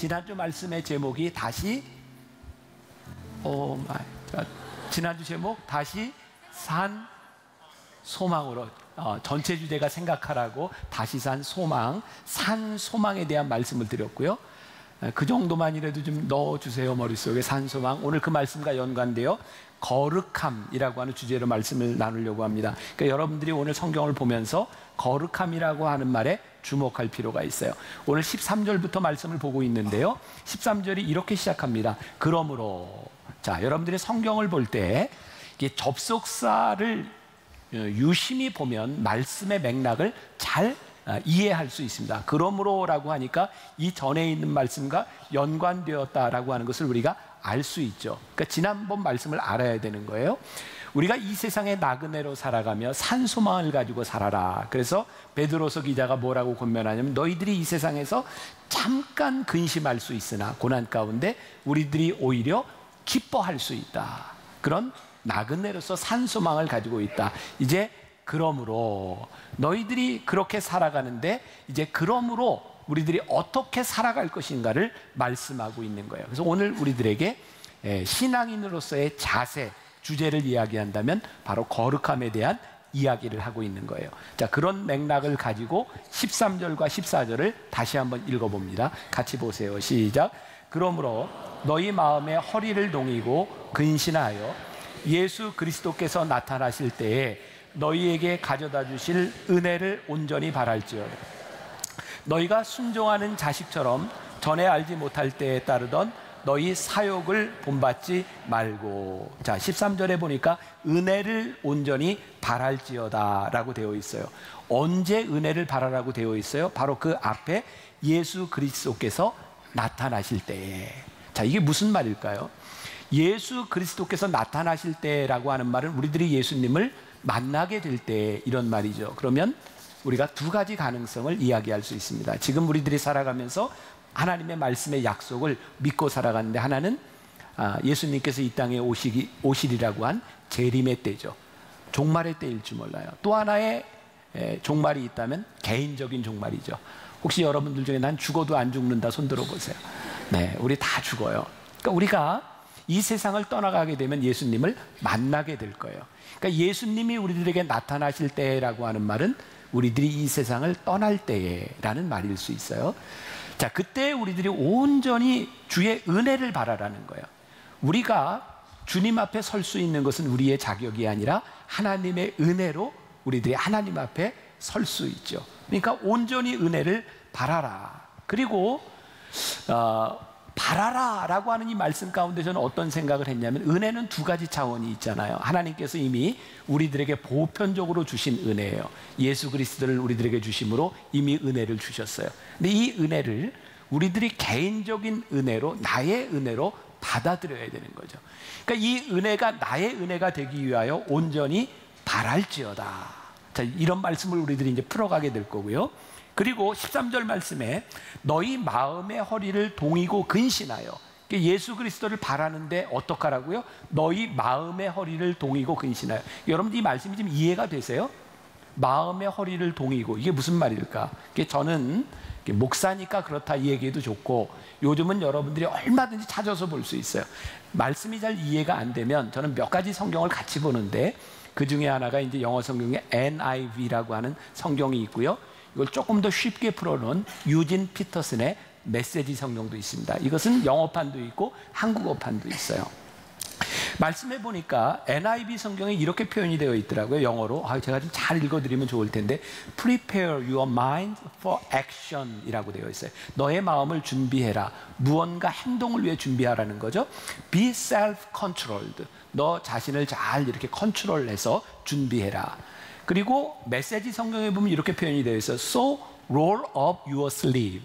지난주 말씀의 제목이 다시 오 마이 갓. 지난주 제목 다시 산 소망으로 전체 주제가 생각하라고 다시 산 소망, 산 소망에 대한 말씀을 드렸고요. 그 정도만이라도 좀 넣어주세요, 머릿속에. 산 소망. 오늘 그 말씀과 연관되어 거룩함이라고 하는 주제로 말씀을 나누려고 합니다. 그러니까 여러분들이 오늘 성경을 보면서 거룩함이라고 하는 말에 주목할 필요가 있어요. 오늘 13절부터 말씀을 보고 있는데요, 13절이 이렇게 시작합니다. 그러므로. 자, 여러분들이 성경을 볼 때 접속사를 유심히 보면 말씀의 맥락을 잘 이해할 수 있습니다. 그러므로라고 하니까 이 전에 있는 말씀과 연관되었다라고 하는 것을 우리가 알 수 있죠. 그러니까 지난번 말씀을 알아야 되는 거예요. 우리가 이 세상에 나그네로 살아가며 산소망을 가지고 살아라. 그래서 베드로서 기자가 뭐라고 권면하냐면, 너희들이 이 세상에서 잠깐 근심할 수 있으나 고난 가운데 우리들이 오히려 기뻐할 수 있다. 그런 나그네로서 산소망을 가지고 있다. 이제 그러므로 너희들이 그렇게 살아가는데, 이제 그러므로 우리들이 어떻게 살아갈 것인가를 말씀하고 있는 거예요. 그래서 오늘 우리들에게 신앙인으로서의 자세, 주제를 이야기한다면 바로 거룩함에 대한 이야기를 하고 있는 거예요. 자, 그런 맥락을 가지고 13절과 14절을 다시 한번 읽어봅니다. 같이 보세요. 시작. 그러므로 너희 마음에 허리를 동이고 근신하여 예수 그리스도께서 나타나실 때에 너희에게 가져다 주실 은혜를 온전히 바랄지어다. 너희가 순종하는 자식처럼 전에 알지 못할 때에 따르던 너희 사욕을 본받지 말고. 자, 13절에 보니까 은혜를 온전히 바랄지어다 라고 되어 있어요. 언제 은혜를 바라라고 되어 있어요? 바로 그 앞에 예수 그리스도께서 나타나실 때에. 자, 이게 무슨 말일까요? 예수 그리스도께서 나타나실 때라고 하는 말은 우리들이 예수님을 만나게 될 때 이런 말이죠. 그러면 우리가 두 가지 가능성을 이야기할 수 있습니다. 지금 우리들이 살아가면서 하나님의 말씀의 약속을 믿고 살아가는데, 하나는 예수님께서 이 땅에 오시리라고 한 재림의 때죠. 종말의 때일 줄 몰라요. 또 하나의 종말이 있다면 개인적인 종말이죠. 혹시 여러분들 중에 난 죽어도 안 죽는다 손 들어보세요. 네, 우리 다 죽어요. 그러니까 우리가 이 세상을 떠나가게 되면 예수님을 만나게 될 거예요. 그러니까 예수님이 우리들에게 나타나실 때라고 하는 말은 우리들이 이 세상을 떠날 때라는 말일 수 있어요. 자, 그때 우리들이 온전히 주의 은혜를 바라라는 거예요. 우리가 주님 앞에 설 수 있는 것은 우리의 자격이 아니라 하나님의 은혜로 우리들이 하나님 앞에 설 수 있죠. 그러니까 온전히 은혜를 바라라. 그리고 바라라 라고 하는 이 말씀 가운데 저는 어떤 생각을 했냐면, 은혜는 두 가지 차원이 있잖아요. 하나님께서 이미 우리들에게 보편적으로 주신 은혜예요. 예수 그리스도를 우리들에게 주심으로 이미 은혜를 주셨어요. 근데 이 은혜를 우리들이 개인적인 은혜로, 나의 은혜로 받아들여야 되는 거죠. 그러니까 이 은혜가 나의 은혜가 되기 위하여 온전히 바랄지어다. 자, 이런 말씀을 우리들이 이제 풀어가게 될 거고요. 그리고 13절 말씀에 너희 마음의 허리를 동이고 근신하여. 예수 그리스도를 바라는데 어떡하라고요? 너희 마음의 허리를 동이고 근신하여. 여러분, 이 말씀이 좀 이해가 되세요? 마음의 허리를 동이고, 이게 무슨 말일까? 저는 목사니까 그렇다 이 얘기해도 좋고, 요즘은 여러분들이 얼마든지 찾아서 볼 수 있어요. 말씀이 잘 이해가 안 되면 저는 몇 가지 성경을 같이 보는데, 그 중에 하나가 이제 영어 성경에 NIV라고 하는 성경이 있고요. 이걸 조금 더 쉽게 풀어놓은 유진 피터슨의 메시지 성경도 있습니다. 이것은 영어판도 있고 한국어판도 있어요. 말씀해 보니까 NIV 성경에 이렇게 표현이 되어 있더라고요. 영어로. 제가 좀 잘 읽어드리면 좋을 텐데, Prepare your mind for action 이라고 되어 있어요. 너의 마음을 준비해라. 무언가 행동을 위해 준비하라는 거죠. Be self-controlled. 너 자신을 잘 이렇게 컨트롤해서 준비해라. 그리고 메시지 성경에 보면 이렇게 표현이 되어 있어요. So roll up your sleeve.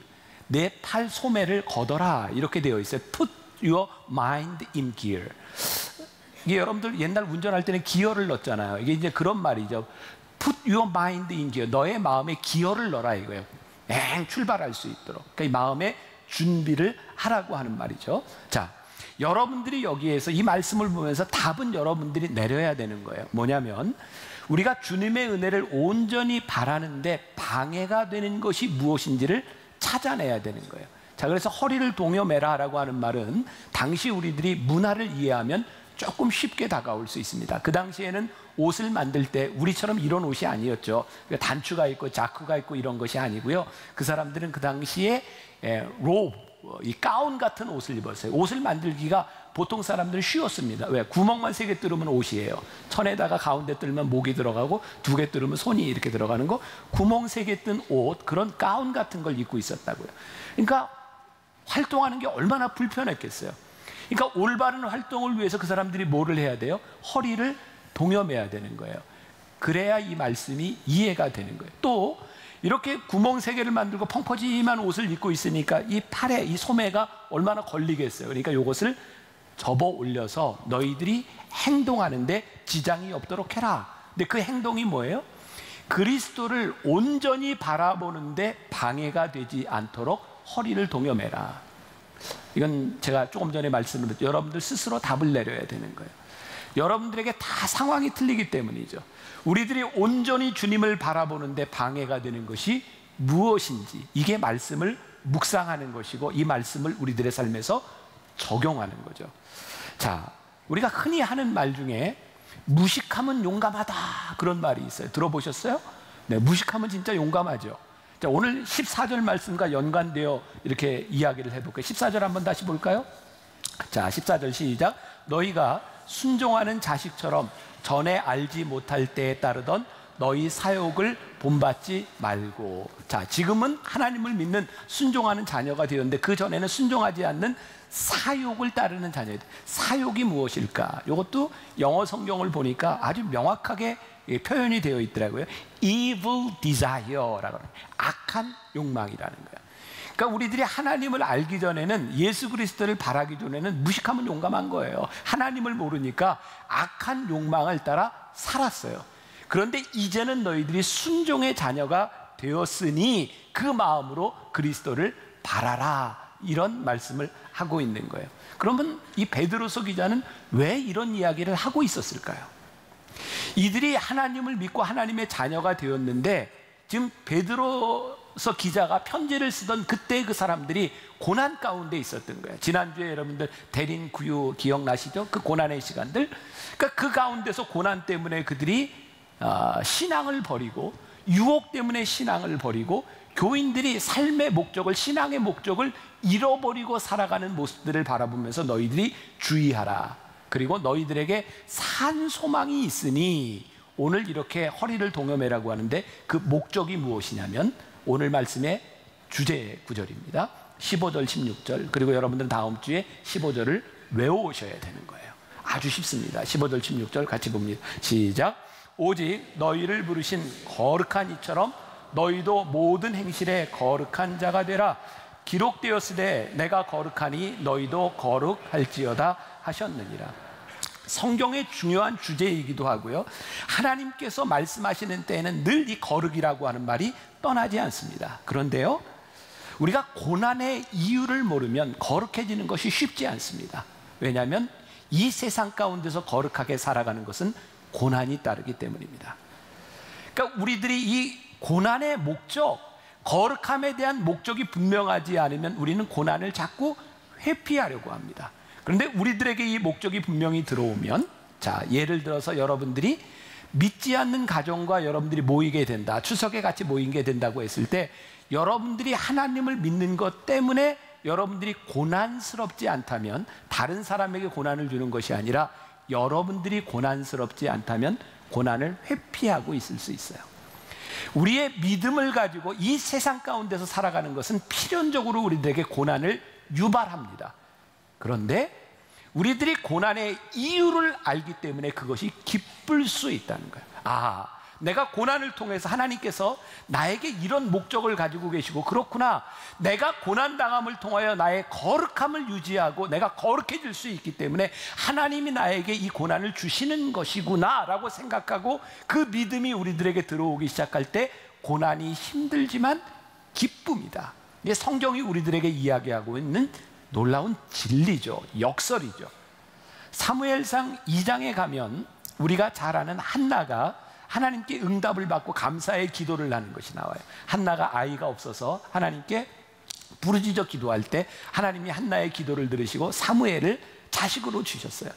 내 팔 소매를 걷어라. 이렇게 되어 있어요. Put your mind in gear. 이게 여러분들 옛날 운전할 때는 기어를 넣었잖아요. 이게 이제 그런 말이죠. Put your mind in gear. 너의 마음에 기어를 넣어라 이거예요. 출발할 수 있도록. 그러니까 이 마음의 준비를 하라고 하는 말이죠. 자, 여러분들이 여기에서 이 말씀을 보면서 답은 여러분들이 내려야 되는 거예요. 뭐냐면, 우리가 주님의 은혜를 온전히 바라는데 방해가 되는 것이 무엇인지를 찾아내야 되는 거예요. 자, 그래서 허리를 동여매라라고 하는 말은 당시 우리들이 문화를 이해하면 조금 쉽게 다가올 수 있습니다. 그 당시에는 옷을 만들 때 우리처럼 이런 옷이 아니었죠. 단추가 있고 자크가 있고 이런 것이 아니고요. 그 사람들은 그 당시에 로브, 이 가운 같은 옷을 입었어요. 옷을 만들기가 보통 사람들은 쉬웠습니다. 왜? 구멍만 3개 뚫으면 옷이에요. 천에다가 가운데 뚫으면 목이 들어가고 2개 뚫으면 손이 이렇게 들어가는 거, 구멍 3개 뜬 옷, 그런 가운 같은 걸 입고 있었다고요. 그러니까 활동하는 게 얼마나 불편했겠어요. 그러니까 올바른 활동을 위해서 그 사람들이 뭐를 해야 돼요? 허리를 동여매야 되는 거예요. 그래야 이 말씀이 이해가 되는 거예요. 또 이렇게 구멍 3개를 만들고 펑퍼짐한 옷을 입고 있으니까 이 팔에 이 소매가 얼마나 걸리겠어요. 그러니까 이것을 접어 올려서 너희들이 행동하는데 지장이 없도록 해라. 근데 그 행동이 뭐예요? 그리스도를 온전히 바라보는데 방해가 되지 않도록 허리를 동여매라. 이건 제가 조금 전에 말씀드렸죠. 여러분들 스스로 답을 내려야 되는 거예요. 여러분들에게 다 상황이 틀리기 때문이죠. 우리들이 온전히 주님을 바라보는데 방해가 되는 것이 무엇인지, 이게 말씀을 묵상하는 것이고 이 말씀을 우리들의 삶에서 적용하는 거죠. 자, 우리가 흔히 하는 말 중에 무식하면 용감하다, 그런 말이 있어요. 들어보셨어요? 네, 무식하면 진짜 용감하죠. 자, 오늘 14절 말씀과 연관되어 이렇게 이야기를 해볼까요? 14절 한번 다시 볼까요? 자, 14절 시작. 너희가 순종하는 자식처럼 전에 알지 못할 때에 따르던 너희 사욕을 본받지 말고. 자, 지금은 하나님을 믿는 순종하는 자녀가 되었는데 그 전에는 순종하지 않는 사욕을 따르는 자녀들. 사욕이 무엇일까? 이것도 영어 성경을 보니까 아주 명확하게 표현이 되어 있더라고요. Evil desire라고, 악한 욕망이라는 거예요. 그러니까 우리들이 하나님을 알기 전에는, 예수 그리스도를 바라기 전에는 무식하면 용감한 거예요. 하나님을 모르니까 악한 욕망을 따라 살았어요. 그런데 이제는 너희들이 순종의 자녀가 되었으니 그 마음으로 그리스도를 바라라, 이런 말씀을 하고 있는 거예요. 그러면 이 베드로서 기자는 왜 이런 이야기를 하고 있었을까요? 이들이 하나님을 믿고 하나님의 자녀가 되었는데 지금 베드로서 기자가 편지를 쓰던 그때 그 사람들이 고난 가운데 있었던 거예요. 지난주에 여러분들 대린 구유 기억나시죠? 그 고난의 시간들. 그러니까 그 가운데서 고난 때문에 그들이 신앙을 버리고, 유혹 때문에 신앙을 버리고, 교인들이 삶의 목적을, 신앙의 목적을 잃어버리고 살아가는 모습들을 바라보면서 너희들이 주의하라. 그리고 너희들에게 산 소망이 있으니, 오늘 이렇게 허리를 동여매라고 하는데 그 목적이 무엇이냐면 오늘 말씀의 주제 구절입니다. 15절 16절, 그리고 여러분들은 다음 주에 15절을 외워오셔야 되는 거예요. 아주 쉽습니다. 15절 16절 같이 봅니다. 시작. 오직 너희를 부르신 거룩한 이처럼 너희도 모든 행실에 거룩한 자가 되라. 기록되었으되 내가 거룩하니 너희도 거룩할지어다 하셨느니라. 성경의 중요한 주제이기도 하고요, 하나님께서 말씀하시는 때에는 늘 이 거룩이라고 하는 말이 떠나지 않습니다. 그런데요, 우리가 고난의 이유를 모르면 거룩해지는 것이 쉽지 않습니다. 왜냐하면 이 세상 가운데서 거룩하게 살아가는 것은 고난이 따르기 때문입니다. 그러니까 우리들이 이 고난의 목적, 거룩함에 대한 목적이 분명하지 않으면 우리는 고난을 자꾸 회피하려고 합니다. 그런데 우리들에게 이 목적이 분명히 들어오면, 자, 예를 들어서 여러분들이 믿지 않는 가정과 여러분들이 모이게 된다, 추석에 같이 모이게 된다고 했을 때 여러분들이 하나님을 믿는 것 때문에 여러분들이 고난스럽지 않다면, 다른 사람에게 고난을 주는 것이 아니라 여러분들이 고난스럽지 않다면 고난을 회피하고 있을 수 있어요. 우리의 믿음을 가지고 이 세상 가운데서 살아가는 것은 필연적으로 우리들에게 고난을 유발합니다. 그런데 우리들이 고난의 이유를 알기 때문에 그것이 기쁠 수 있다는 거예요. 아, 내가 고난을 통해서 하나님께서 나에게 이런 목적을 가지고 계시고, 그렇구나, 내가 고난당함을 통하여 나의 거룩함을 유지하고 내가 거룩해질 수 있기 때문에 하나님이 나에게 이 고난을 주시는 것이구나 라고 생각하고, 그 믿음이 우리들에게 들어오기 시작할 때 고난이 힘들지만 기쁨이다. 이게 성경이 우리들에게 이야기하고 있는 놀라운 진리죠. 역설이죠. 사무엘상 2장에 가면 우리가 잘 아는 한나가 하나님께 응답을 받고 감사의 기도를 하는 것이 나와요. 한나가 아이가 없어서 하나님께 부르짖어 기도할 때 하나님이 한나의 기도를 들으시고 사무엘을 자식으로 주셨어요.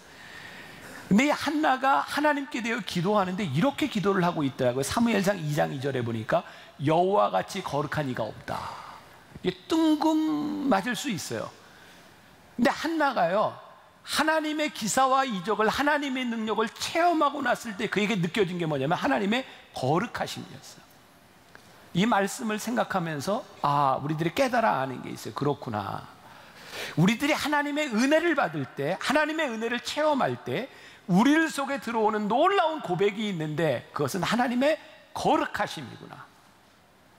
근데 이 한나가 하나님께 대해 기도하는데 이렇게 기도를 하고 있더라고요. 사무엘상 2장 2절에 보니까 여호와 같이 거룩한 이가 없다. 이게 뜬금맞을 수 있어요. 근데 한나가요, 하나님의 기사와 이적을, 하나님의 능력을 체험하고 났을 때 그에게 느껴진 게 뭐냐면 하나님의 거룩하심이었어요. 이 말씀을 생각하면서 우리들이 깨달아 아는 게 있어요. 그렇구나. 우리들이 하나님의 은혜를 받을 때, 하나님의 은혜를 체험할 때 우리 속에 들어오는 놀라운 고백이 있는데 그것은 하나님의 거룩하심이구나.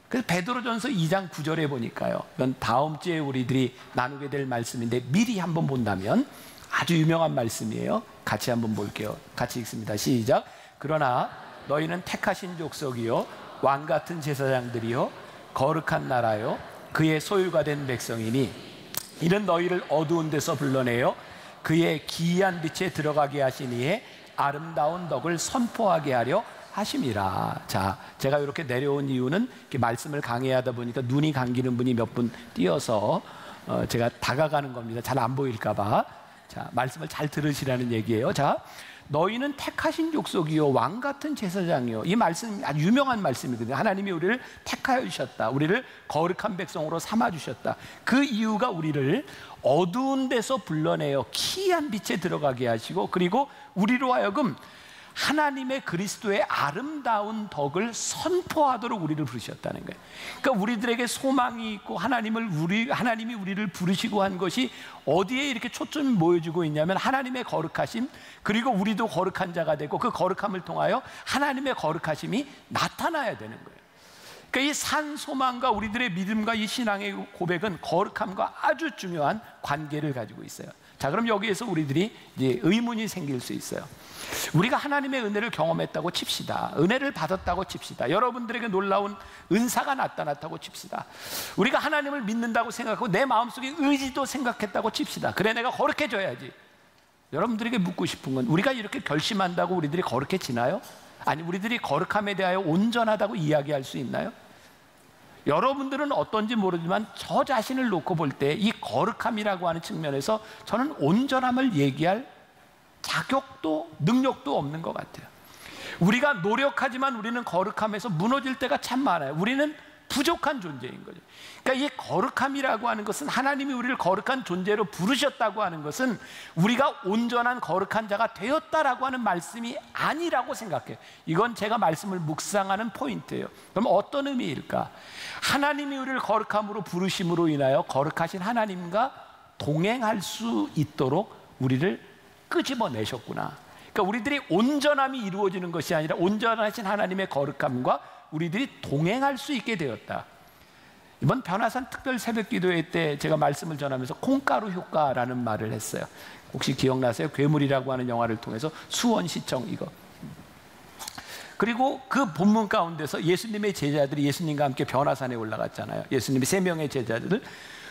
그래서 베드로전서 2장 9절에 보니까요, 이건 다음 주에 우리들이 나누게 될 말씀인데 미리 한번 본다면 아주 유명한 말씀이에요. 같이 한번 볼게요. 같이 읽습니다. 시작. 그러나 너희는 택하신 족속이요 왕같은 제사장들이요 거룩한 나라요 그의 소유가 된 백성이니 이는 너희를 어두운 데서 불러내어 그의 기이한 빛에 들어가게 하시니에 아름다운 덕을 선포하게 하려 하심이라. 자, 제가 이렇게 내려온 이유는 이렇게 말씀을 강해하다 보니까 눈이 감기는 분이 몇 분 띄어서 제가 다가가는 겁니다. 잘 안 보일까 봐. 자, 말씀을 잘 들으시라는 얘기예요. 자, 너희는 택하신 족속이요 왕 같은 제사장이요. 이 말씀 아주 유명한 말씀이거든요. 하나님이 우리를 택하여 주셨다. 우리를 거룩한 백성으로 삼아 주셨다. 그 이유가 우리를 어두운 데서 불러내어 기이한 빛에 들어가게 하시고, 그리고 우리로 하여금 하나님의 그리스도의 아름다운 덕을 선포하도록 우리를 부르셨다는 거예요. 그러니까 우리들에게 소망이 있고 하나님이 우리를 부르시고 한 것이 어디에 이렇게 초점이 모여지고 있냐면 하나님의 거룩하심, 그리고 우리도 거룩한 자가 되고 그 거룩함을 통하여 하나님의 거룩하심이 나타나야 되는 거예요. 그러니까 이 산 소망과 우리들의 믿음과 이 신앙의 고백은 거룩함과 아주 중요한 관계를 가지고 있어요. 자, 그럼 여기에서 우리들이 이제 의문이 생길 수 있어요. 우리가 하나님의 은혜를 경험했다고 칩시다. 은혜를 받았다고 칩시다. 여러분들에게 놀라운 은사가 나타났다고 칩시다. 우리가 하나님을 믿는다고 생각하고 내 마음속에 의지도 생각했다고 칩시다. 그래, 내가 거룩해져야지. 여러분들에게 묻고 싶은 건, 우리가 이렇게 결심한다고 우리들이 거룩해지나요? 아니, 우리들이 거룩함에 대하여 온전하다고 이야기할 수 있나요? 여러분들은 어떤지 모르지만 저 자신을 놓고 볼 때 이 거룩함이라고 하는 측면에서 저는 온전함을 얘기할 자격도 능력도 없는 것 같아요. 우리가 노력하지만 우리는 거룩함에서 무너질 때가 참 많아요. 우리는 부족한 존재인 거죠. 그러니까 이 거룩함이라고 하는 것은, 하나님이 우리를 거룩한 존재로 부르셨다고 하는 것은 우리가 온전한 거룩한 자가 되었다라고 하는 말씀이 아니라고 생각해요. 이건 제가 말씀을 묵상하는 포인트예요. 그럼 어떤 의미일까? 하나님이 우리를 거룩함으로 부르심으로 인하여 거룩하신 하나님과 동행할 수 있도록 우리를 끄집어내셨구나. 그러니까 우리들이 온전함이 이루어지는 것이 아니라 온전하신 하나님의 거룩함과 우리들이 동행할 수 있게 되었다. 이번 변화산 특별 새벽기도회 때 제가 말씀을 전하면서 콩가루 효과라는 말을 했어요. 혹시 기억나세요? 괴물이라고 하는 영화를 통해서 수원시청 이거. 그리고 그 본문 가운데서 예수님의 제자들이 예수님과 함께 변화산에 올라갔잖아요. 예수님의 3명의 제자들.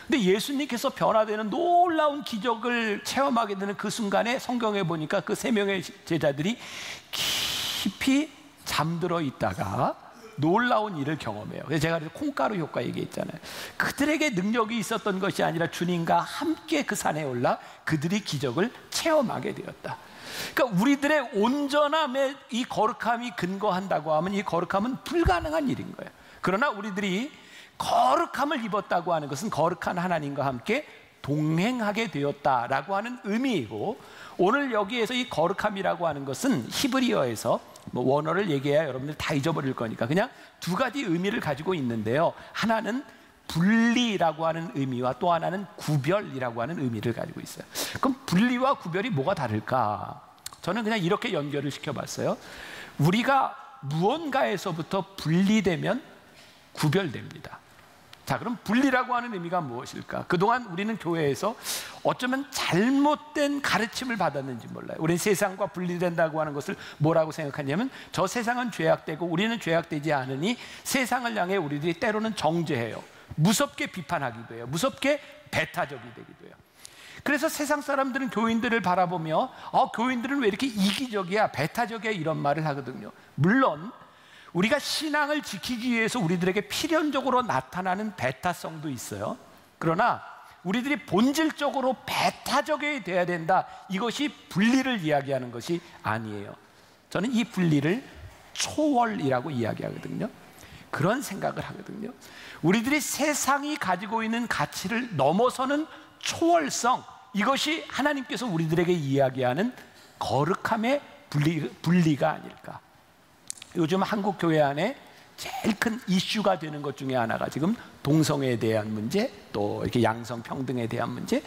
근데 예수님께서 변화되는 놀라운 기적을 체험하게 되는 그 순간에 성경에 보니까 그 3명의 제자들이 깊이 잠들어 있다가 놀라운 일을 경험해요. 그래서 제가 콩가루 효과 얘기했잖아요. 그들에게 능력이 있었던 것이 아니라 주님과 함께 그 산에 올라 그들이 기적을 체험하게 되었다. 그러니까 우리들의 온전함에 이 거룩함이 근거한다고 하면 이 거룩함은 불가능한 일인 거예요. 그러나 우리들이 거룩함을 입었다고 하는 것은 거룩한 하나님과 함께 동행하게 되었다라고 하는 의미이고, 오늘 여기에서 이 거룩함이라고 하는 것은 히브리어에서 원어를 얘기해야 여러분들 다 잊어버릴 거니까 그냥 2가지 의미를 가지고 있는데요. 하나는 분리라고 하는 의미와 또 하나는 구별이라고 하는 의미를 가지고 있어요. 그럼 분리와 구별이 뭐가 다를까? 저는 그냥 이렇게 연결을 시켜봤어요. 우리가 무언가에서부터 분리되면 구별됩니다. 자, 그럼 분리라고 하는 의미가 무엇일까? 그동안 우리는 교회에서 어쩌면 잘못된 가르침을 받았는지 몰라요. 우리는 세상과 분리된다고 하는 것을 뭐라고 생각하냐면, 저 세상은 죄악되고 우리는 죄악되지 않으니 세상을 향해 우리들이 때로는 정죄해요. 무섭게 비판하기도 해요. 무섭게 배타적이 되기도 해요. 그래서 세상 사람들은 교인들을 바라보며 교인들은 왜 이렇게 이기적이야, 배타적이야, 이런 말을 하거든요. 물론 우리가 신앙을 지키기 위해서 우리들에게 필연적으로 나타나는 배타성도 있어요. 그러나 우리들이 본질적으로 배타적이 돼야 된다, 이것이 분리를 이야기하는 것이 아니에요. 저는 이 분리를 초월이라고 이야기하거든요. 그런 생각을 하거든요. 우리들이 세상이 가지고 있는 가치를 넘어서는 초월성, 이것이 하나님께서 우리들에게 이야기하는 거룩함의 분리가 아닐까. 요즘 한국 교회 안에 제일 큰 이슈가 되는 것 중에 하나가 지금 동성애에 대한 문제, 또 이렇게 양성평등에 대한 문제.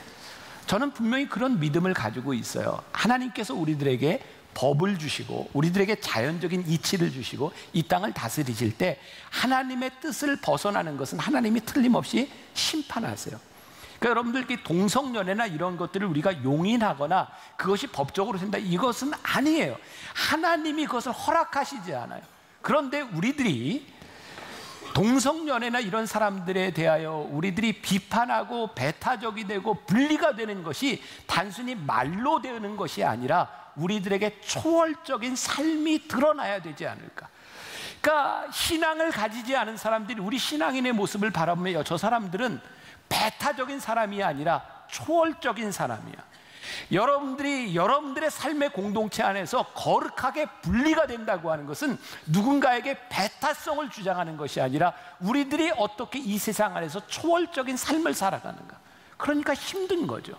저는 분명히 그런 믿음을 가지고 있어요. 하나님께서 우리들에게 법을 주시고 우리들에게 자연적인 이치를 주시고 이 땅을 다스리실 때 하나님의 뜻을 벗어나는 것은 하나님이 틀림없이 심판하세요. 그러니까 여러분들 동성연애나 이런 것들을 우리가 용인하거나 그것이 법적으로 된다, 이것은 아니에요. 하나님이 그것을 허락하시지 않아요. 그런데 우리들이 동성연애나 이런 사람들에 대하여 우리들이 비판하고 배타적이 되고 분리가 되는 것이 단순히 말로 되는 것이 아니라 우리들에게 초월적인 삶이 드러나야 되지 않을까. 그러니까 신앙을 가지지 않은 사람들이 우리 신앙인의 모습을 바라보며 저 사람들은 배타적인 사람이 아니라 초월적인 사람이야. 여러분들이 여러분들의 삶의 공동체 안에서 거룩하게 분리가 된다고 하는 것은 누군가에게 배타성을 주장하는 것이 아니라 우리들이 어떻게 이 세상 안에서 초월적인 삶을 살아가는가. 그러니까 힘든 거죠.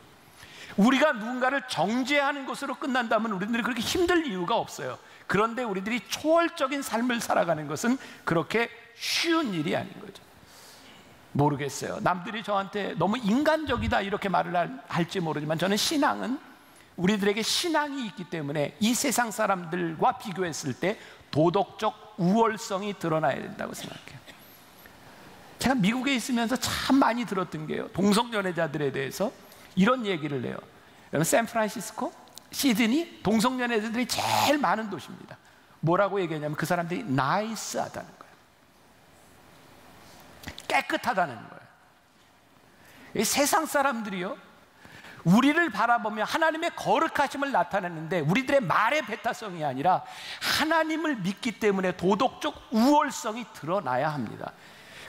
우리가 누군가를 정죄하는 것으로 끝난다면 우리들이 그렇게 힘들 이유가 없어요. 그런데 우리들이 초월적인 삶을 살아가는 것은 그렇게 쉬운 일이 아닌 거죠. 모르겠어요. 남들이 저한테 너무 인간적이다 이렇게 말을 할지 모르지만 저는 신앙은 우리들에게 신앙이 있기 때문에 이 세상 사람들과 비교했을 때 도덕적 우월성이 드러나야 된다고 생각해요. 제가 미국에 있으면서 참 많이 들었던 게요, 동성연애자들에 대해서 이런 얘기를 해요. 여러분, 샌프란시스코, 시드니, 동성연애자들이 제일 많은 도시입니다. 뭐라고 얘기하냐면 그 사람들이 나이스하다는 거예요. 깨끗하다는 거예요. 이 세상 사람들이요, 우리를 바라보며 하나님의 거룩하심을 나타내는데 우리들의 말의 배타성이 아니라 하나님을 믿기 때문에 도덕적 우월성이 드러나야 합니다.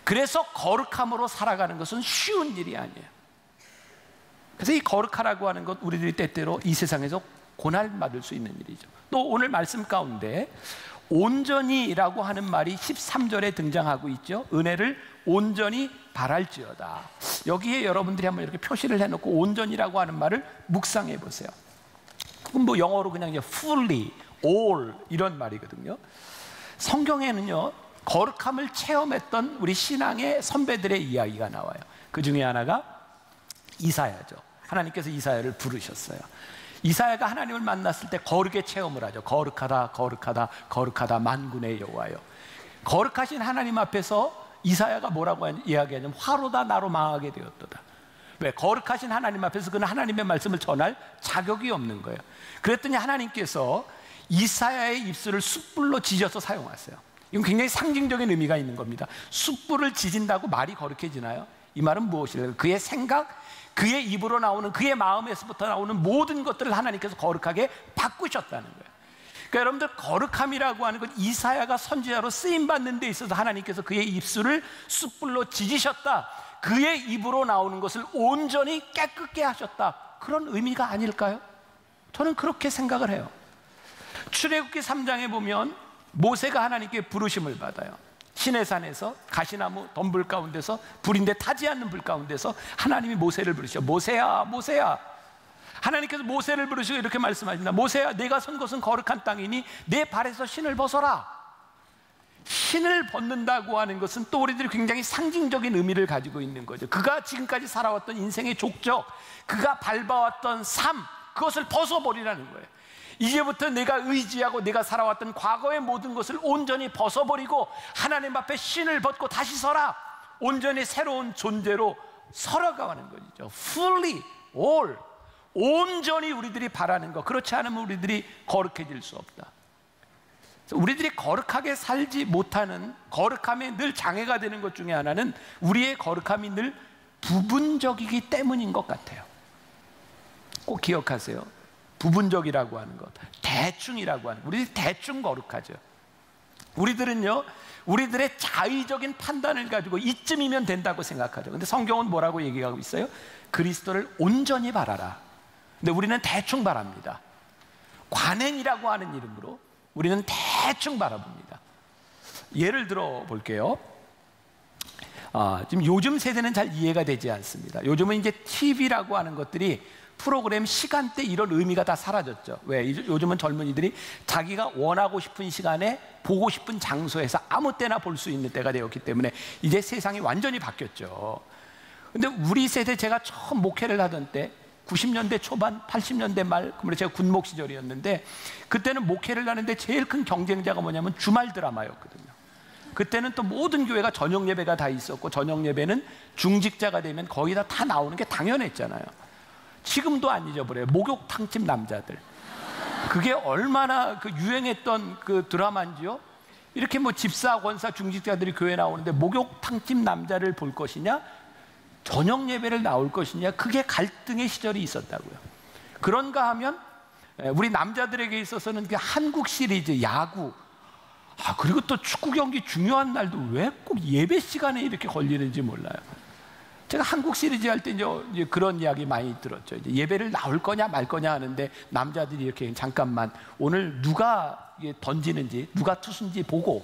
그래서 거룩함으로 살아가는 것은 쉬운 일이 아니에요. 그래서 이 거룩하라고 하는 것, 우리들이 때때로 이 세상에서 고난받을 수 있는 일이죠. 또 오늘 말씀 가운데 온전히라고 하는 말이 13절에 등장하고 있죠. 은혜를 온전히 바랄지어다. 여기에 여러분들이 한번 이렇게 표시를 해놓고 온전히라고 하는 말을 묵상해 보세요. 그럼 뭐 영어로 그냥 fully, all 이런 말이거든요. 성경에는요, 거룩함을 체험했던 우리 신앙의 선배들의 이야기가 나와요. 그 중에 하나가 이사야죠. 하나님께서 이사야를 부르셨어요. 이사야가 하나님을 만났을 때 거룩의 체험을 하죠. 거룩하다, 거룩하다, 거룩하다, 만군의 여호와여. 거룩하신 하나님 앞에서 이사야가 뭐라고 이야기하냐면 화로다 나로 망하게 되었도다. 왜? 거룩하신 하나님 앞에서 그는 하나님의 말씀을 전할 자격이 없는 거예요. 그랬더니 하나님께서 이사야의 입술을 숯불로 지져서 사용하세요. 이건 굉장히 상징적인 의미가 있는 겁니다. 숯불을 지진다고 말이 거룩해지나요? 이 말은 무엇일까요? 그의 생각, 그의 입으로 나오는, 그의 마음에서부터 나오는 모든 것들을 하나님께서 거룩하게 바꾸셨다는 거예요. 그러니까 여러분들, 거룩함이라고 하는 건 이사야가 선지자로 쓰임받는 데 있어서 하나님께서 그의 입술을 숯불로 지지셨다, 그의 입으로 나오는 것을 온전히 깨끗게 하셨다, 그런 의미가 아닐까요? 저는 그렇게 생각을 해요. 출애굽기 3장에 보면 모세가 하나님께 부르심을 받아요. 시내산에서 가시나무 덤불 가운데서, 불인데 타지 않는 불 가운데서 하나님이 모세를 부르시죠. 모세야, 모세야. 하나님께서 모세를 부르시고 이렇게 말씀하십니다. 모세야, 내가 선 곳은 거룩한 땅이니 내 발에서 신을 벗어라. 신을 벗는다고 하는 것은 또 우리들이 굉장히 상징적인 의미를 가지고 있는 거죠. 그가 지금까지 살아왔던 인생의 족적, 그가 밟아왔던 삶, 그것을 벗어버리라는 거예요. 이제부터 내가 의지하고 내가 살아왔던 과거의 모든 것을 온전히 벗어버리고 하나님 앞에 신을 벗고 다시 서라. 온전히 새로운 존재로 서러가는 것이죠. Fully, all. 온전히 우리들이 바라는 것, 그렇지 않으면 우리들이 거룩해질 수 없다. 우리들이 거룩하게 살지 못하는, 거룩함에 늘 장애가 되는 것 중에 하나는 우리의 거룩함이 늘 부분적이기 때문인 것 같아요. 꼭 기억하세요. 부분적이라고 하는 것, 대충이라고 하는 것, 우리들이 대충 거룩하죠. 우리들은요, 우리들의 자의적인 판단을 가지고 이쯤이면 된다고 생각하죠. 근데 성경은 뭐라고 얘기하고 있어요? 그리스도를 온전히 바라라. 근데 우리는 대충 바랍니다. 관행이라고 하는 이름으로 우리는 대충 바라봅니다. 예를 들어 볼게요. 지금 요즘 세대는 잘 이해가 되지 않습니다. 요즘은 이제 TV라고 하는 것들이 프로그램, 시간대 이런 의미가 다 사라졌죠. 왜? 요즘은 젊은이들이 자기가 원하고 싶은 시간에 보고 싶은 장소에서 아무 때나 볼 수 있는 때가 되었기 때문에 이제 세상이 완전히 바뀌었죠. 근데 우리 세대, 제가 처음 목회를 하던 때 90년대 초반, 80년대 말, 제가 군목 시절이었는데 그때는 목회를 하는데 제일 큰 경쟁자가 뭐냐면 주말 드라마였거든요. 그때는 또 모든 교회가 저녁 예배가 다 있었고, 저녁 예배는 중직자가 되면 거의 다 나오는 게 당연했잖아요. 지금도 안 잊어버려요. 목욕탕집 남자들. 그게 얼마나 그 유행했던 그 드라마인지요. 이렇게 뭐 집사, 권사, 중직자들이 교회 나오는데 목욕탕집 남자를 볼 것이냐, 저녁 예배를 나올 것이냐, 그게 갈등의 시절이 있었다고요. 그런가 하면 우리 남자들에게 있어서는 그 한국 시리즈, 야구, 그리고 또 축구 경기 중요한 날도 왜 꼭 예배 시간에 이렇게 걸리는지 몰라요. 제가 한국 시리즈 할 때 이제 그런 이야기 많이 들었죠. 이제 예배를 나올 거냐 말 거냐 하는데 남자들이 이렇게 잠깐만 오늘 누가 던지는지, 누가 투수인지 보고,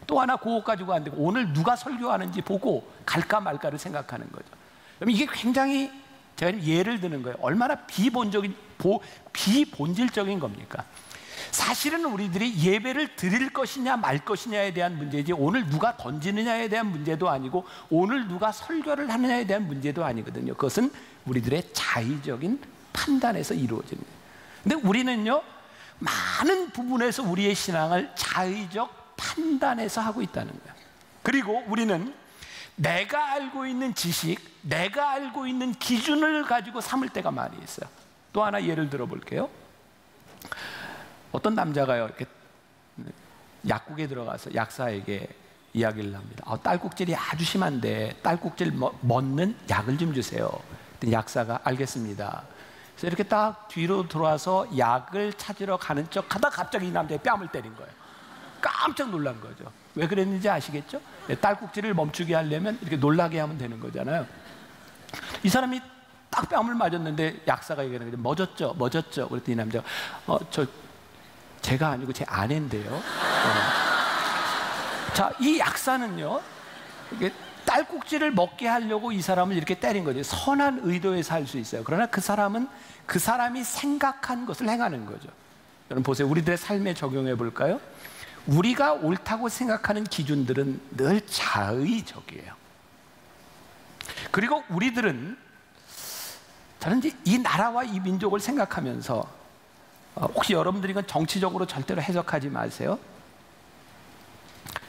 또 하나 그거 가지고 안 되고 오늘 누가 설교하는지 보고 갈까 말까를 생각하는 거죠. 그럼 이게 굉장히, 제가 예를 드는 거예요. 얼마나 비본질적인 겁니까? 사실은 우리들이 예배를 드릴 것이냐 말 것이냐에 대한 문제지, 오늘 누가 던지느냐에 대한 문제도 아니고 오늘 누가 설교를 하느냐에 대한 문제도 아니거든요. 그것은 우리들의 자의적인 판단에서 이루어집니다. 근데 우리는요, 많은 부분에서 우리의 신앙을 자의적 판단에서 하고 있다는 거예요. 그리고 우리는 내가 알고 있는 지식, 내가 알고 있는 기준을 가지고 삼을 때가 많이 있어요. 또 하나 예를 들어 볼게요. 어떤 남자가요, 이렇게 약국에 들어가서 약사에게 이야기를 합니다. 딸꾹질이 아주 심한데 딸꾹질 먹는 약을 좀 주세요. 그랬더니 약사가 알겠습니다. 그래서 이렇게 딱 뒤로 돌아서 약을 찾으러 가는 척 하다 갑자기 이 남자의 뺨을 때린 거예요. 깜짝 놀란 거죠. 왜 그랬는지 아시겠죠? 딸꾹질을 멈추게 하려면 이렇게 놀라게 하면 되는 거잖아요. 이 사람이 딱 뺨을 맞았는데 약사가 얘기하는 거죠. 멎었죠? 그랬더니 이 남자가 제가 아니고 제 아내인데요. 자, 이 약사는요, 이게 딸꾹질을 먹게 하려고 이 사람을 이렇게 때린 거죠. 선한 의도에서 할 수 있어요. 그러나 그 사람은 그 사람이 생각한 것을 행하는 거죠. 여러분 보세요. 우리들의 삶에 적용해 볼까요? 우리가 옳다고 생각하는 기준들은 늘 자의적이에요. 그리고 우리들은, 저는 이제 이 나라와 이 민족을 생각하면서, 혹시 여러분들이 이건 정치적으로 절대로 해석하지 마세요.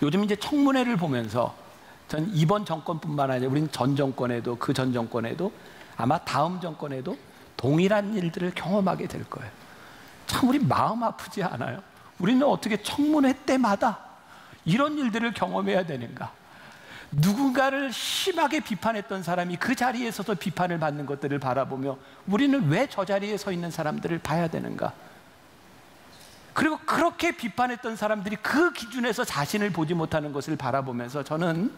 요즘 이제 청문회를 보면서 전 이번 정권뿐만 아니라 우리는 전 정권에도, 그 전 정권에도, 아마 다음 정권에도 동일한 일들을 경험하게 될 거예요. 참 우리 마음 아프지 않아요? 우리는 어떻게 청문회 때마다 이런 일들을 경험해야 되는가? 누군가를 심하게 비판했던 사람이 그 자리에 서서 비판을 받는 것들을 바라보며 우리는 왜 저 자리에 서 있는 사람들을 봐야 되는가? 그리고 그렇게 비판했던 사람들이 그 기준에서 자신을 보지 못하는 것을 바라보면서 저는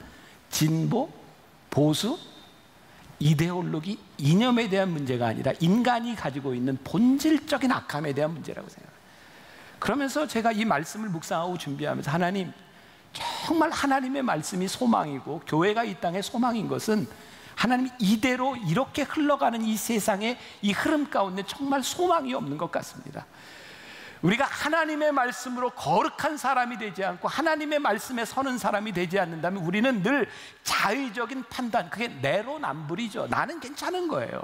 진보, 보수, 이데올로기, 이념에 대한 문제가 아니라 인간이 가지고 있는 본질적인 악함에 대한 문제라고 생각해요. 그러면서 제가 이 말씀을 묵상하고 준비하면서, 하나님, 정말 하나님의 말씀이 소망이고 교회가 이 땅의 소망인 것은 하나님 이대로 이렇게 흘러가는 이 세상의 이 흐름 가운데 정말 소망이 없는 것 같습니다. 우리가 하나님의 말씀으로 거룩한 사람이 되지 않고 하나님의 말씀에 서는 사람이 되지 않는다면 우리는 늘 자의적인 판단, 그게 내로남불이죠. 나는 괜찮은 거예요.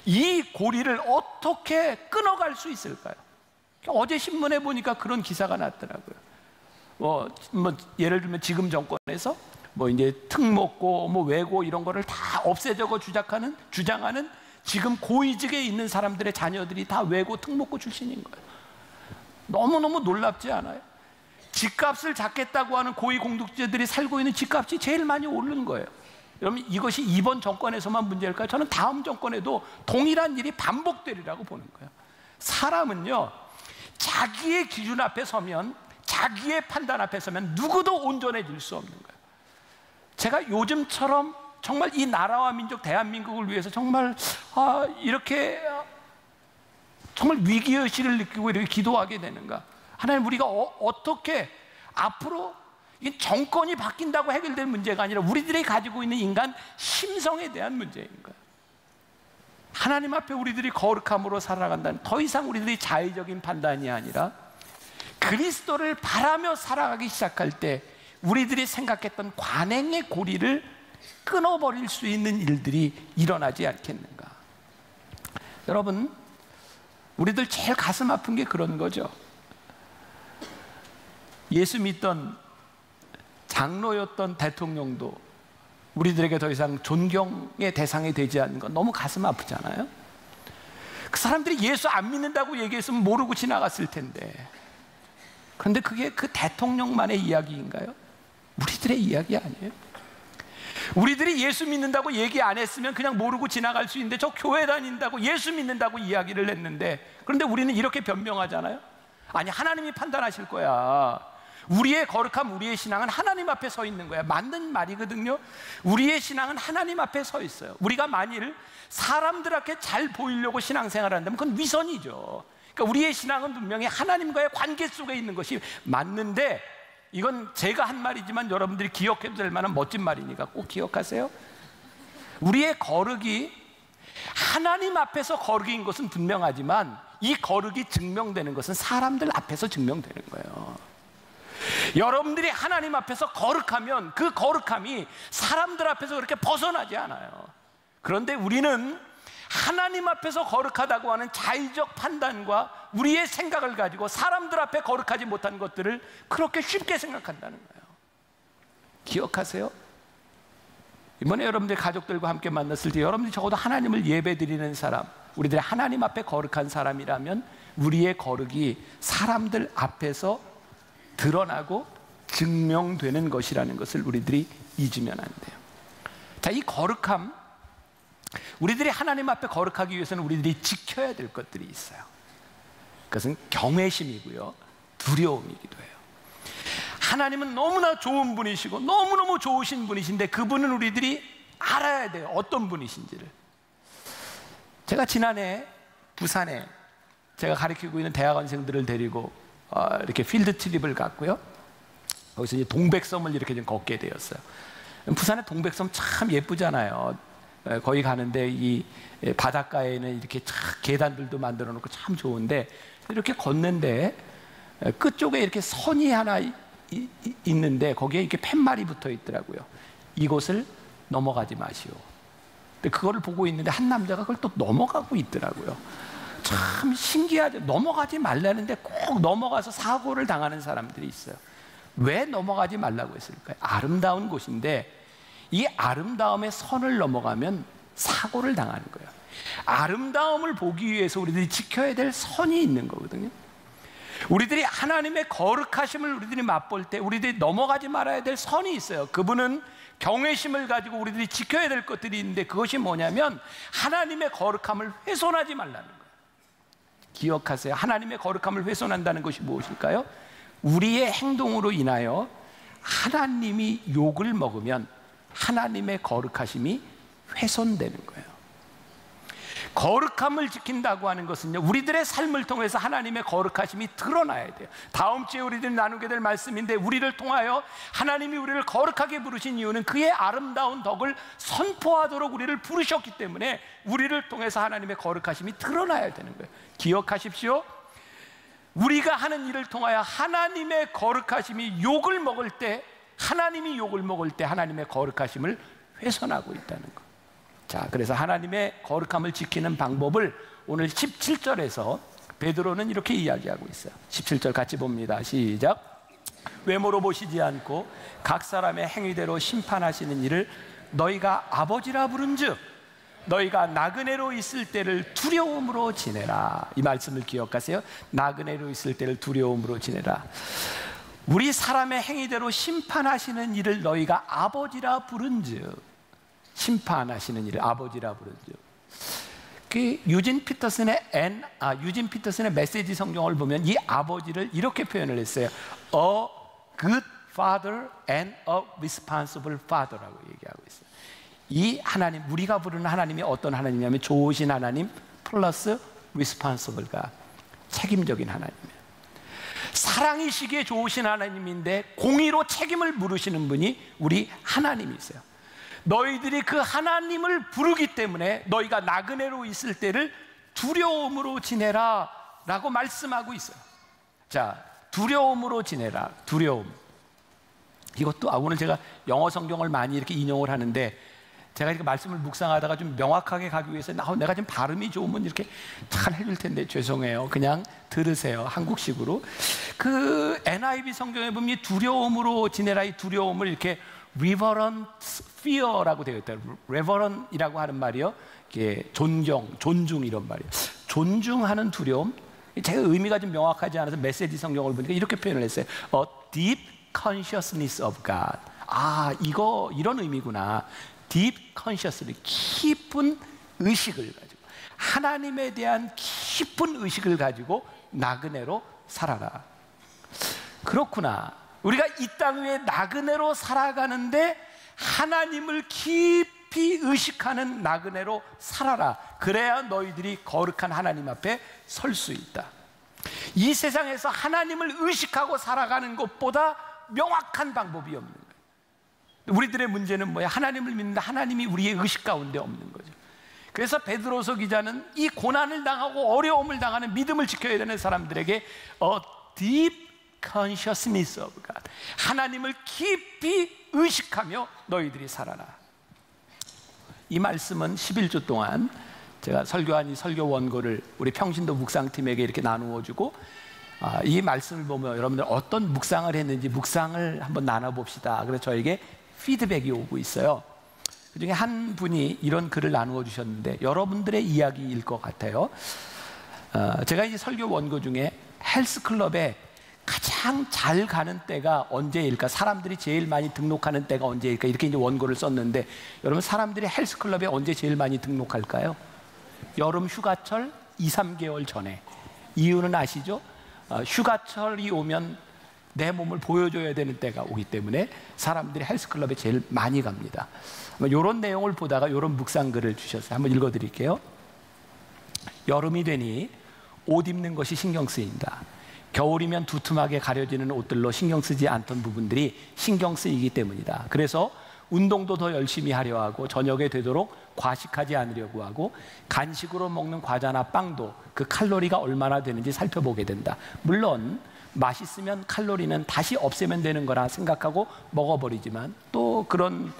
이 고리를 어떻게 끊어갈 수 있을까요? 어제 신문에 보니까 그런 기사가 났더라고요. 예를 들면 지금 정권에서 이제 특목고, 외고 이런 거를 다 없애자고 주장하는 지금 고위직에 있는 사람들의 자녀들이 다 외고 특목고 출신인 거예요. 너무너무 놀랍지 않아요? 집값을 잡겠다고 하는 고위공직자들이 살고 있는 집값이 제일 많이 오르는 거예요. 여러분, 이것이 이번 정권에서만 문제일까요? 저는 다음 정권에도 동일한 일이 반복되리라고 보는 거예요. 사람은요, 자기의 기준 앞에 서면 자기의 판단 앞에 서면 누구도 온전해질 수 없는 거예요. 제가 요즘처럼 정말 이 나라와 민족 대한민국을 위해서 정말 이렇게 정말 위기의식을 느끼고 이렇게 기도하게 되는가? 하나님, 우리가 어떻게 앞으로 이 정권이 바뀐다고 해결될 문제가 아니라 우리들이 가지고 있는 인간 심성에 대한 문제인 거예요. 하나님 앞에 우리들이 거룩함으로 살아간다는, 더 이상 우리들이 자의적인 판단이 아니라 그리스도를 바라며 살아가기 시작할 때 우리들이 생각했던 관행의 고리를 끊어버릴 수 있는 일들이 일어나지 않겠는가? 여러분, 우리들 제일 가슴 아픈 게 그런 거죠. 예수 믿던 장로였던 대통령도 우리들에게 더 이상 존경의 대상이 되지 않는 건 너무 가슴 아프잖아요. 그 사람들이 예수 안 믿는다고 얘기했으면 모르고 지나갔을 텐데, 그런데 그게 그 대통령만의 이야기인가요? 우리들의 이야기 아니에요? 우리들이 예수 믿는다고 얘기 안 했으면 그냥 모르고 지나갈 수 있는데, 저 교회 다닌다고 예수 믿는다고 이야기를 했는데, 그런데 우리는 이렇게 변명하잖아요. 아니, 하나님이 판단하실 거야. 우리의 거룩함, 우리의 신앙은 하나님 앞에 서 있는 거야. 맞는 말이거든요. 우리의 신앙은 하나님 앞에 서 있어요. 우리가 만일 사람들에게 잘 보이려고 신앙생활을 한다면 그건 위선이죠. 그러니까 우리의 신앙은 분명히 하나님과의 관계 속에 있는 것이 맞는데, 이건 제가 한 말이지만 여러분들이 기억해도 될 만한 멋진 말이니까 꼭 기억하세요. 우리의 거룩이 하나님 앞에서 거룩인 것은 분명하지만 이 거룩이 증명되는 것은 사람들 앞에서 증명되는 거예요. 여러분들이 하나님 앞에서 거룩하면 그 거룩함이 사람들 앞에서 그렇게 벗어나지 않아요. 그런데 우리는 하나님 앞에서 거룩하다고 하는 자의적 판단과 우리의 생각을 가지고 사람들 앞에 거룩하지 못한 것들을 그렇게 쉽게 생각한다는 거예요. 기억하세요? 이번에 여러분들 가족들과 함께 만났을 때 여러분들이 적어도 하나님을 예배드리는 사람, 우리들이 하나님 앞에 거룩한 사람이라면 우리의 거룩이 사람들 앞에서 드러나고 증명되는 것이라는 것을 우리들이 잊으면 안 돼요. 자, 이 거룩함, 우리들이 하나님 앞에 거룩하기 위해서는 우리들이 지켜야 될 것들이 있어요. 그것은 경외심이고요, 두려움이기도 해요. 하나님은 너무나 좋은 분이시고 너무너무 좋으신 분이신데 그분은 우리들이 알아야 돼요. 어떤 분이신지를. 제가 지난해 부산에 제가 가르치고 있는 대학원생들을 데리고 이렇게 필드 트립을 갔고요. 거기서 이제 동백섬을 이렇게 좀 걷게 되었어요. 부산의 동백섬 참 예쁘잖아요. 거기 가는데 이 바닷가에는 이렇게 계단들도 만들어 놓고 참 좋은데, 이렇게 걷는데 끝쪽에 이렇게 선이 하나 있는데 거기에 이렇게 팻말이 붙어 있더라고요. 이곳을 넘어가지 마시오. 근데 그거를 보고 있는데 한 남자가 그걸 또 넘어가고 있더라고요. 참 신기하죠. 넘어가지 말라는데 꼭 넘어가서 사고를 당하는 사람들이 있어요. 왜 넘어가지 말라고 했을까요? 아름다운 곳인데 이 아름다움의 선을 넘어가면 사고를 당하는 거예요. 아름다움을 보기 위해서 우리들이 지켜야 될 선이 있는 거거든요. 우리들이 하나님의 거룩하심을 우리들이 맛볼 때 우리들이 넘어가지 말아야 될 선이 있어요. 그분은 경외심을 가지고 우리들이 지켜야 될 것들이 있는데, 그것이 뭐냐면 하나님의 거룩함을 훼손하지 말라는 거예요. 기억하세요. 하나님의 거룩함을 훼손한다는 것이 무엇일까요? 우리의 행동으로 인하여 하나님이 욕을 먹으면 하나님의 거룩하심이 훼손되는 거예요. 거룩함을 지킨다고 하는 것은요, 우리들의 삶을 통해서 하나님의 거룩하심이 드러나야 돼요. 다음 주에 우리들이 나누게 될 말씀인데, 우리를 통하여 하나님이 우리를 거룩하게 부르신 이유는 그의 아름다운 덕을 선포하도록 우리를 부르셨기 때문에 우리를 통해서 하나님의 거룩하심이 드러나야 되는 거예요. 기억하십시오. 우리가 하는 일을 통하여 하나님의 거룩하심이 욕을 먹을 때, 하나님이 욕을 먹을 때 하나님의 거룩하심을 훼손하고 있다는 것. 자, 그래서 하나님의 거룩함을 지키는 방법을 오늘 17절에서 베드로는 이렇게 이야기하고 있어요. 17절 같이 봅니다. 시작. 외모로 보시지 않고 각 사람의 행위대로 심판하시는 이를 너희가 아버지라 부른즉 너희가 나그네로 있을 때를 두려움으로 지내라. 이 말씀을 기억하세요. 나그네로 있을 때를 두려움으로 지내라. 우리 사람의 행위대로 심판하시는 이를 너희가 아버지라 부른즉, 심판하시는 이를 아버지라 부른즉, 유진 피터슨의 메시지 성경을 보면 이 아버지를 이렇게 표현을 했어요. A good father and a responsible father라고 얘기하고 있어요. 이 하나님, 우리가 부르는 하나님이 어떤 하나님이냐면 좋으신 하나님 플러스 responsible가 책임적인 하나님이에요. 사랑이시기에 좋으신 하나님인데 공의로 책임을 물으시는 분이 우리 하나님이세요. 너희들이 그 하나님을 부르기 때문에 너희가 나그네로 있을 때를 두려움으로 지내라 라고 말씀하고 있어요. 자, 두려움으로 지내라. 두려움. 이것도 오늘 제가 영어 성경을 많이 이렇게 인용을 하는데 제가 이렇게 말씀을 묵상하다가 좀 명확하게 가기 위해서 내가 좀 발음이 좋으면 이렇게 잘 해줄 텐데 죄송해요. 그냥 들으세요. 한국식으로. 그 NIV 성경에 보면 이 두려움으로 지내라, 이 두려움을 이렇게 reverent fear라고 되어 있다. reverent이라고 하는 말이요, 이게 존중 이런 말이에요. 존중하는 두려움. 제가 의미가 좀 명확하지 않아서 메시지 성경을 보니까 이렇게 표현을 했어요. A deep consciousness of God. 이런 의미구나. deep consciousness, 깊은 의식을 가지고, 하나님에 대한 깊은 의식을 가지고 나그네로 살아라. 그렇구나. 우리가 이 땅 위에 나그네로 살아가는데 하나님을 깊이 의식하는 나그네로 살아라. 그래야 너희들이 거룩한 하나님 앞에 설 수 있다. 이 세상에서 하나님을 의식하고 살아가는 것보다 명확한 방법이 없는 거예요. 우리들의 문제는 뭐야? 하나님을 믿는데 하나님이 우리의 의식 가운데 없는 거죠. 그래서 베드로서 기자는 이 고난을 당하고 어려움을 당하는, 믿음을 지켜야 되는 사람들에게 A deep consciousness of God, 하나님을 깊이 의식하며 너희들이 살아라. 이 말씀은 11주 동안 제가 설교한 이 설교 원고를 우리 평신도 묵상팀에게 이렇게 나누어 주고, 이 말씀을 보면 여러분들 어떤 묵상을 했는지 묵상을 한번 나눠봅시다. 그래서 저에게 피드백이 오고 있어요. 그중에 한 분이 이런 글을 나누어 주셨는데 여러분들의 이야기일 것 같아요. 제가 이제 설교 원고 중에 헬스클럽에 가장 잘 가는 때가 언제일까? 사람들이 제일 많이 등록하는 때가 언제일까? 이렇게 이제 원고를 썼는데, 여러분 사람들이 헬스클럽에 언제 제일 많이 등록할까요? 여름 휴가철 2-3개월 전에. 이유는 아시죠? 휴가철이 오면 내 몸을 보여줘야 되는 때가 오기 때문에 사람들이 헬스클럽에 제일 많이 갑니다. 이런 내용을 보다가 이런 묵상글을 주셨어요. 한번 읽어드릴게요. 여름이 되니 옷 입는 것이 신경 쓰인다. 겨울이면 두툼하게 가려지는 옷들로 신경 쓰지 않던 부분들이 신경 쓰이기 때문이다. 그래서 운동도 더 열심히 하려 하고, 저녁에 되도록 과식하지 않으려고 하고, 간식으로 먹는 과자나 빵도 그 칼로리가 얼마나 되는지 살펴보게 된다. 물론 맛있으면 칼로리는 다시 없애면 되는 거라 생각하고 먹어버리지만, 또 그런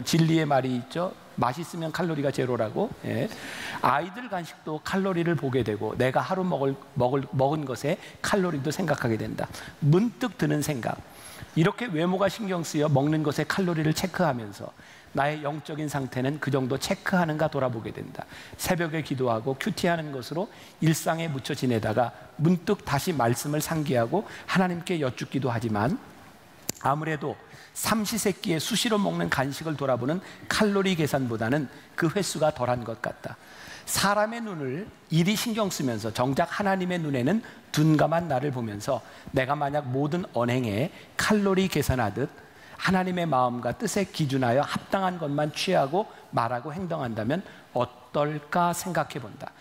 진리의 말이 있죠. 맛있으면 칼로리가 제로라고. 아이들 간식도 칼로리를 보게 되고 내가 하루 먹은 것에 칼로리도 생각하게 된다. 문득 드는 생각, 이렇게 외모가 신경 쓰여 먹는 것에 칼로리를 체크하면서 나의 영적인 상태는 그 정도 체크하는가 돌아보게 된다. 새벽에 기도하고 큐티하는 것으로 일상에 묻혀 지내다가 문득 다시 말씀을 상기하고 하나님께 여쭙기도 하지만, 아무래도 삼시세끼에 수시로 먹는 간식을 돌아보는 칼로리 계산보다는 그 횟수가 덜한 것 같다. 사람의 눈을 이리 신경 쓰면서 정작 하나님의 눈에는 둔감한 나를 보면서 내가 만약 모든 언행에 칼로리 계산하듯 하나님의 마음과 뜻에 기준하여 합당한 것만 취하고 말하고 행동한다면 어떨까 생각해 본다.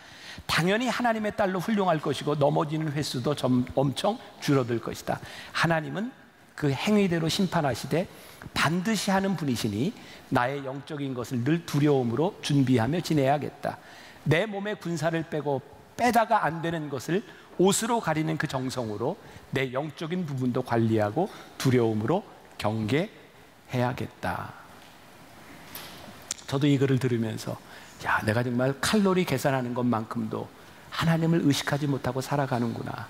당연히 하나님의 딸로 훌륭할 것이고 넘어지는 횟수도 엄청 줄어들 것이다. 하나님은 그 행위대로 심판하시되 반드시 하는 분이시니 나의 영적인 것을 늘 두려움으로 준비하며 지내야겠다. 내 몸에 군사를 빼고 빼다가 안 되는 것을 옷으로 가리는 그 정성으로 내 영적인 부분도 관리하고 두려움으로 경계해야겠다. 저도 이 글을 들으면서 내가 정말 칼로리 계산하는 것만큼도 하나님을 의식하지 못하고 살아가는구나.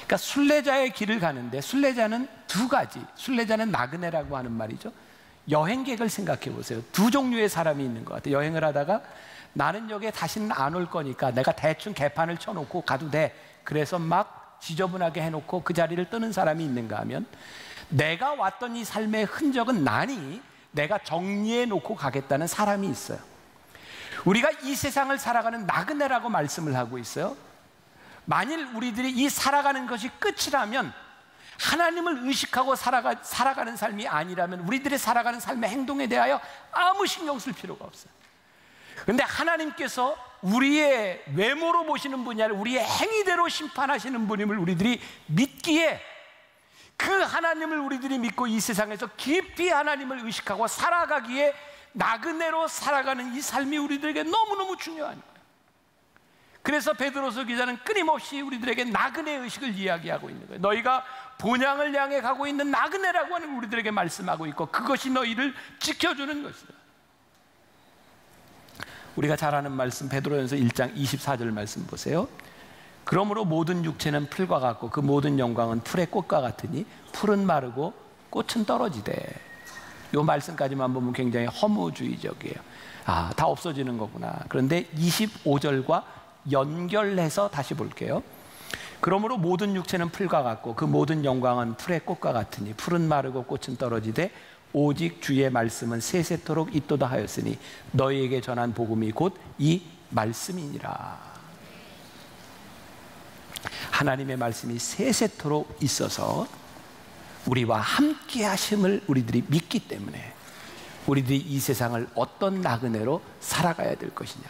그러니까 순례자의 길을 가는데, 순례자는 두 가지, 순례자는 나그네라고 하는 말이죠. 여행객을 생각해 보세요. 두 종류의 사람이 있는 것 같아요. 여행을 하다가 나는 여기에 다시는 안 올 거니까 내가 대충 개판을 쳐놓고 가도 돼. 그래서 막 지저분하게 해놓고 그 자리를 뜨는 사람이 있는가 하면, 내가 왔던 이 삶의 흔적은 나니 내가 정리해 놓고 가겠다는 사람이 있어요. 우리가 이 세상을 살아가는 나그네라고 말씀을 하고 있어요. 만일 우리들이 이 살아가는 것이 끝이라면, 하나님을 의식하고 살아가는 삶이 아니라면 우리들의 살아가는 삶의 행동에 대하여 아무 신경 쓸 필요가 없어요. 그런데 하나님께서 우리의 외모로 보시는 분이 아니라 우리의 행위대로 심판하시는 분임을 우리들이 믿기에, 그 하나님을 우리들이 믿고 이 세상에서 깊이 하나님을 의식하고 살아가기에 나그네로 살아가는 이 삶이 우리들에게 너무너무 중요한 거예요. 그래서 베드로서 기자는 끊임없이 우리들에게 나그네 의식을 이야기하고 있는 거예요. 너희가 본향을 향해 가고 있는 나그네라고 하는 우리들에게 말씀하고 있고, 그것이 너희를 지켜주는 것이다. 우리가 잘 아는 말씀, 베드로전서 1장 24절 말씀 보세요. 그러므로 모든 육체는 풀과 같고 그 모든 영광은 풀의 꽃과 같으니 풀은 마르고 꽃은 떨어지되. 이 말씀까지만 보면 굉장히 허무주의적이에요. 아, 다 없어지는 거구나. 그런데 25절과 연결해서 다시 볼게요. 그러므로 모든 육체는 풀과 같고 그 모든 영광은 풀의 꽃과 같으니 풀은 마르고 꽃은 떨어지되 오직 주의 말씀은 세세토록 있도다 하였으니 너희에게 전한 복음이 곧 이 말씀이니라. 하나님의 말씀이 세세토록 있어서 우리와 함께 하심을 우리들이 믿기 때문에 우리들이 이 세상을 어떤 나그네로 살아가야 될 것이냐.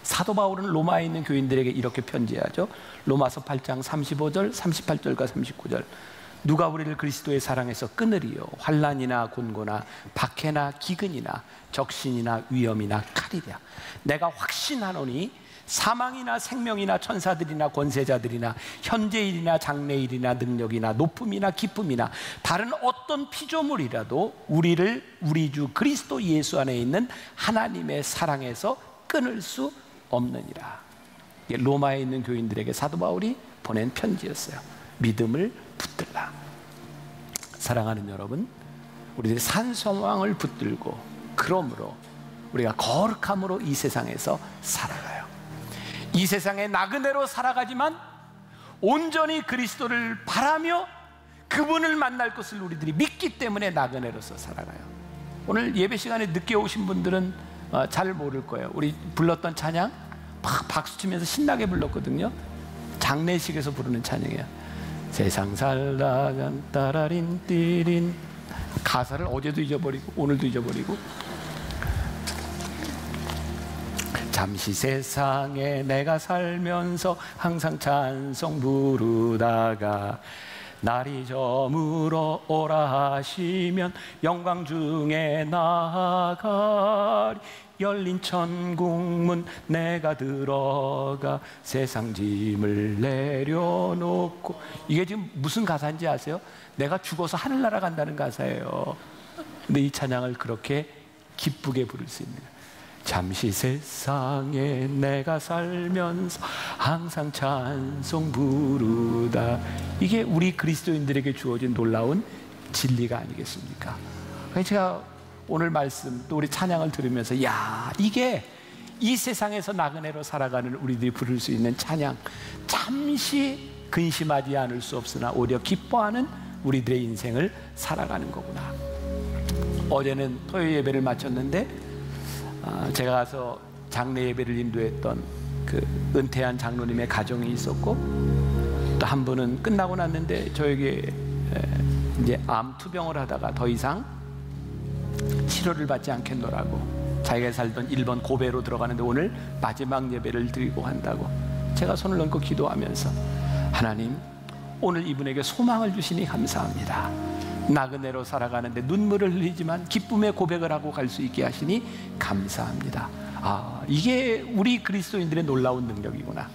사도 바울은 로마에 있는 교인들에게 이렇게 편지하죠. 로마서 8장 35절, 38절과 39절. 누가 우리를 그리스도의 사랑에서 끊으리요? 환난이나 곤고나 박해나 기근이나 적신이나 위험이나 칼이랴. 내가 확신하노니 사망이나 생명이나 천사들이나 권세자들이나 현재일이나 장래일이나 능력이나 높음이나 기쁨이나 다른 어떤 피조물이라도 우리를 우리 주 그리스도 예수 안에 있는 하나님의 사랑에서 끊을 수 없느니라. 로마에 있는 교인들에게 사도 바울이 보낸 편지였어요. 믿음을 붙들라. 사랑하는 여러분, 우리들이 산소망을 붙들고 그러므로 우리가 거룩함으로 이 세상에서 살아가요. 이 세상에 나그네로 살아가지만 온전히 그리스도를 바라며 그분을 만날 것을 우리들이 믿기 때문에 나그네로서 살아가요. 오늘 예배 시간에 늦게 오신 분들은 잘 모를 거예요. 우리 불렀던 찬양 막 박수 치면서 신나게 불렀거든요. 장례식에서 부르는 찬양이에요. 세상 살다간 따라린 띠린. 가사를 어제도 잊어버리고 오늘도 잊어버리고. 잠시 세상에 내가 살면서 항상 찬송 부르다가 날이 저물어 오라 하시면 영광 중에 나아가리. 열린 천국문 내가 들어가 세상 짐을 내려놓고. 이게 지금 무슨 가사인지 아세요? 내가 죽어서 하늘나라 간다는 가사예요. 근데 이 찬양을 그렇게 기쁘게 부를 수 있는 거예요. 잠시 세상에 내가 살면서 항상 찬송 부르다. 이게 우리 그리스도인들에게 주어진 놀라운 진리가 아니겠습니까? 제가 오늘 말씀 또 우리 찬양을 들으면서 야, 이게 이 세상에서 나그네로 살아가는 우리들이 부를 수 있는 찬양, 잠시 근심하지 않을 수 없으나 오히려 기뻐하는 우리들의 인생을 살아가는 거구나. 어제는 토요일 예배를 마쳤는데 제가 가서 장례 예배를 인도했던 그 은퇴한 장로님의 가정이 있었고, 또 한 분은 끝나고 났는데 저에게 이제 암 투병을 하다가 더 이상 치료를 받지 않겠노라고, 자기가 살던 일본 고베로 들어가는데 오늘 마지막 예배를 드리고 한다고 제가 손을 얹고 기도하면서 하나님, 오늘 이분에게 소망을 주시니 감사합니다. 나그네로 살아가는데 눈물을 흘리지만 기쁨의 고백을 하고 갈 수 있게 하시니 감사합니다. 아, 이게 우리 그리스도인들의 놀라운 능력이구나.